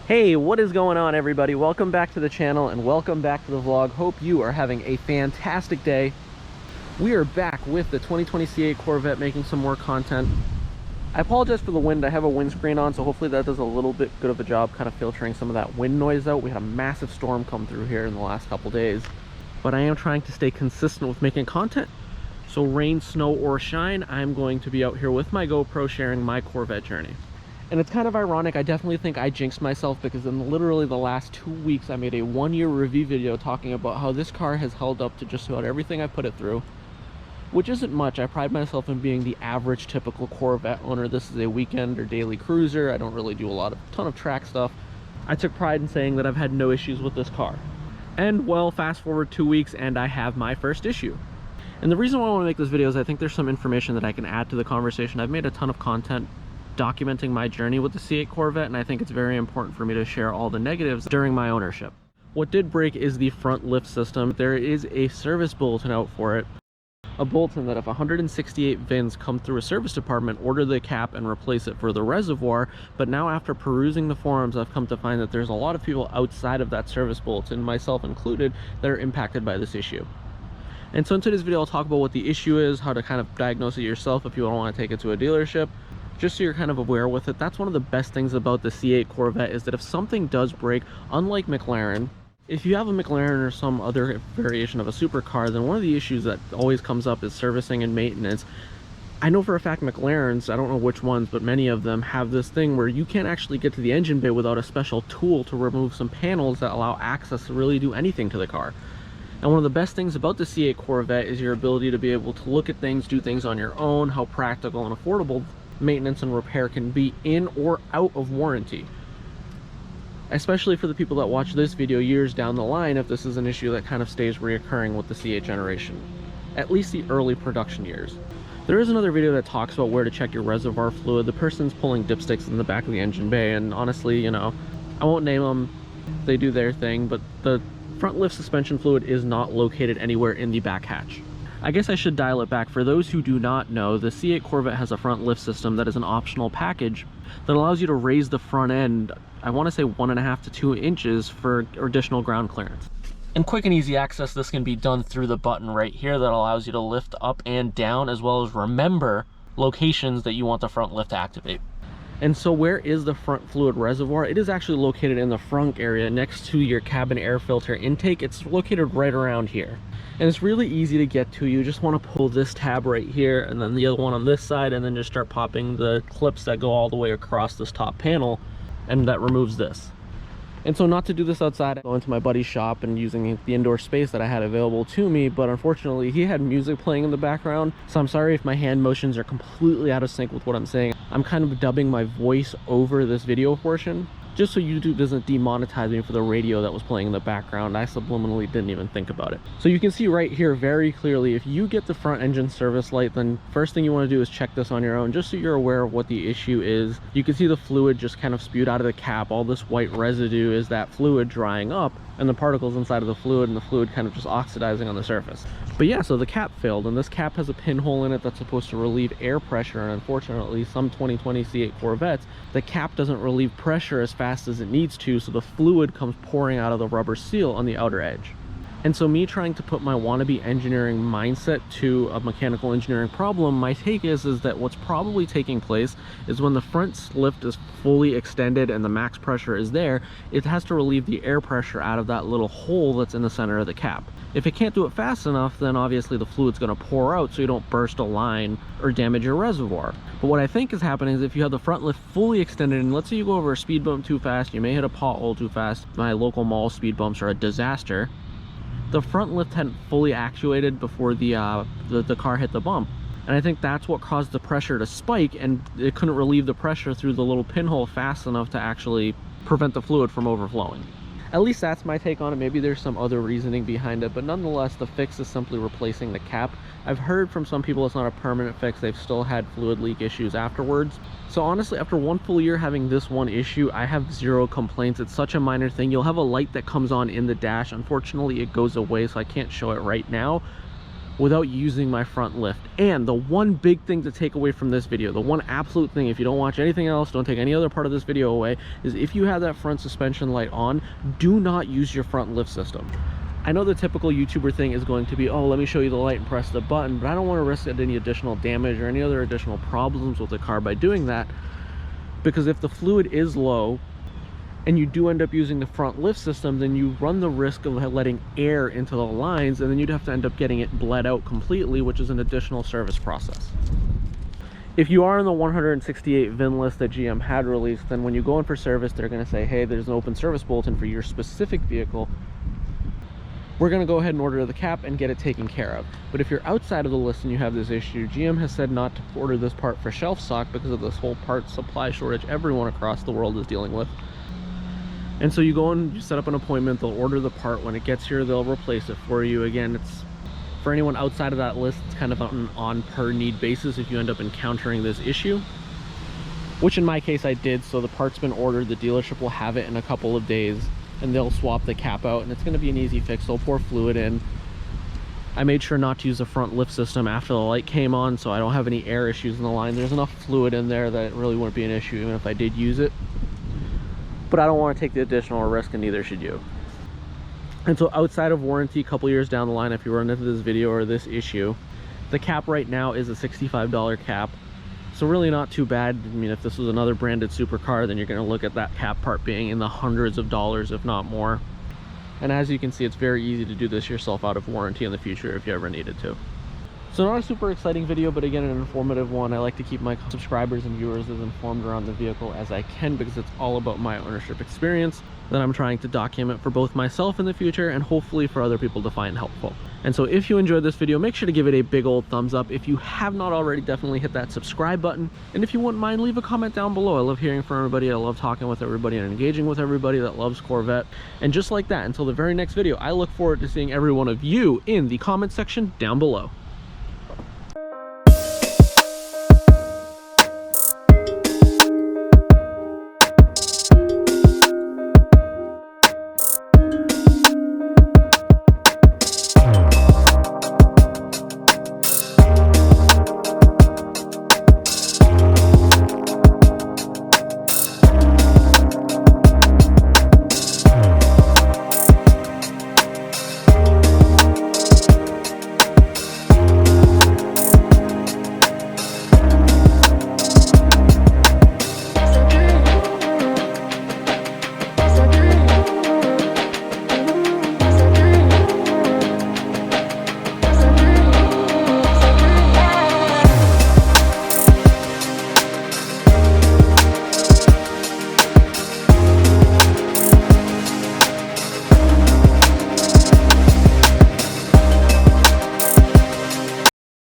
Hey, what is going on, everybody? Welcome back to the channel and welcome back to the vlog. Hope you are having a fantastic day. We are back with the 2020 C8 Corvette making some more content. I apologize for the wind. I have a windscreen on, so hopefully that does a little bit good of a job kind of filtering some of that wind noise out. We had a massive storm come through here in the last couple days, but I am trying to stay consistent with making content. So rain, snow, or shine, I'm going to be out here with my GoPro sharing my Corvette journey. And it's kind of ironic. I definitely think I jinxed myself because in literally the last 2 weeks I made a 1-year review video talking about how this car has held up to just about everything I put it through, which isn't much. I pride myself in being the average typical Corvette owner. This is a weekend or daily cruiser. I don't really do a ton of track stuff. I took pride in saying that I've had no issues with this car. And well, fast forward 2 weeks and I have my first issue. And the reason why I want to make this video is I think there's some information that I can add to the conversation. I've made a ton of content documenting my journey with the C8 Corvette, and I think it's very important for me to share all the negatives during my ownership. What did break is the front lift system. There is a service bulletin out for it. A bulletin that if 168 VINs come through a service department, order the cap and replace it for the reservoir. But now after perusing the forums, I've come to find that there's a lot of people outside of that service bulletin, myself included, that are impacted by this issue. And so in today's video, I'll talk about what the issue is, how to kind of diagnose it yourself if you don't want to take it to a dealership, just so you're kind of aware with it. That's one of the best things about the C8 Corvette, is that if something does break, unlike McLaren, if you have a McLaren or some other variation of a supercar, then one of the issues that always comes up is servicing and maintenance. I know for a fact McLarens, I don't know which ones, but many of them have this thing where you can't actually get to the engine bay without a special tool to remove some panels that allow access to really do anything to the car. And one of the best things about the C8 Corvette is your ability to be able to look at things, do things on your own, how practical and affordable maintenance and repair can be in or out of warranty. Especially for the people that watch this video years down the line, if this is an issue that kind of stays reoccurring with the C8 generation, at least the early production years. There is another video that talks about where to check your reservoir fluid. The person's pulling dipsticks in the back of the engine bay, and honestly, you know, I won't name them, they do their thing, but the front lift suspension fluid is not located anywhere in the back hatch. I guess I should dial it back. For those who do not know, the C8 Corvette has a front lift system that is an optional package that allows you to raise the front end, I want to say 1.5 to 2 inches for additional ground clearance. In quick and easy access, this can be done through the button right here that allows you to lift up and down, as well as remember locations that you want the front lift to activate. And so where is the front fluid reservoir? It is actually located in the front area next to your cabin air filter intake. It's located right around here. And it's really easy to get to. You just want to pull this tab right here and then the other one on this side, and then just start popping the clips that go all the way across this top panel, and that removes this. And so not to do this outside, I go into my buddy's shop and using the indoor space that I had available to me, but unfortunately he had music playing in the background, so I'm sorry if my hand motions are completely out of sync with what I'm saying. I'm kind of dubbing my voice over this video portion, just so YouTube doesn't demonetize me for the radio that was playing in the background. I subliminally didn't even think about it. So you can see right here very clearly, if you get the front engine service light, then first thing you want to do is check this on your own, just so you're aware of what the issue is. You can see the fluid just kind of spewed out of the cap. All this white residue is that fluid drying up and the particles inside of the fluid, and the fluid kind of just oxidizing on the surface. But yeah, so the cap failed, and this cap has a pinhole in it that's supposed to relieve air pressure, and unfortunately some 2020 C8 Corvettes, the cap doesn't relieve pressure as fast as it needs to, so the fluid comes pouring out of the rubber seal on the outer edge. And so me trying to put my wannabe engineering mindset to a mechanical engineering problem, my take is that what's probably taking place is when the front lift is fully extended and the max pressure is there, it has to relieve the air pressure out of that little hole that's in the center of the cap. If it can't do it fast enough, then obviously the fluid's going to pour out so you don't burst a line or damage your reservoir. But what I think is happening is if you have the front lift fully extended, and let's say you go over a speed bump too fast, you may hit a pothole too fast. My local mall speed bumps are a disaster. The front lift hadn't fully actuated before the car hit the bump, and I think that's what caused the pressure to spike, and it couldn't relieve the pressure through the little pinhole fast enough to actually prevent the fluid from overflowing. At least that's my take on it. Maybe there's some other reasoning behind it, but nonetheless the fix is simply replacing the cap. I've heard from some people it's not a permanent fix. They've still had fluid leak issues afterwards. So honestly, after 1 full year having this one issue, I have zero complaints. It's such a minor thing. You'll have a light that comes on in the dash. Unfortunately, it goes away, so I can't show it right now. without using my front lift. And the one big thing to take away from this video, the one absolute thing, if you don't watch anything else, don't take any other part of this video away, is if you have that front suspension light on, do not use your front lift system. I know the typical YouTuber thing is going to be, oh, let me show you the light and press the button, but I don't want to risk any additional damage or any other additional problems with the car by doing that, because if the fluid is low and you do end up using the front lift system, then you run the risk of letting air into the lines, and then you'd have to end up getting it bled out completely, which is an additional service process. If you are in the 168 VIN list that GM had released, then when you go in for service, they're going to say, hey, there's an open service bulletin for your specific vehicle. We're going to go ahead and order the cap and get it taken care of. But if you're outside of the list and you have this issue, GM has said not to order this part for shelf stock because of this whole part supply shortage everyone across the world is dealing with. And so you go and you set up an appointment, they'll order the part. When it gets here, they'll replace it for you. Again, it's for anyone outside of that list, it's kind of on an per need basis if you end up encountering this issue, which in my case I did. So the part's been ordered, the dealership will have it in a couple of days, and they'll swap the cap out, and it's going to be an easy fix. They'll pour fluid in. I made sure not to use the front lift system after the light came on, so I don't have any air issues in the line. There's enough fluid in there that it really wouldn't be an issue even if I did use it. But I don't want to take the additional risk, and neither should you. And so outside of warranty, a couple years down the line, if you run into this video or this issue, the cap right now is a $65 cap. So really not too bad. I mean, if this was another branded supercar, then you're going to look at that cap part being in the hundreds of dollars, if not more. And as you can see, it's very easy to do this yourself out of warranty in the future if you ever needed to. So not a super exciting video, but again, an informative one. I like to keep my subscribers and viewers as informed around the vehicle as I can, because it's all about my ownership experience that I'm trying to document for both myself in the future and hopefully for other people to find helpful. And so if you enjoyed this video, make sure to give it a big old thumbs up. If you have not already, definitely hit that subscribe button. And if you wouldn't mind, leave a comment down below. I love hearing from everybody. I love talking with everybody and engaging with everybody that loves Corvette. And just like that, until the very next video, I look forward to seeing every one of you in the comment section down below.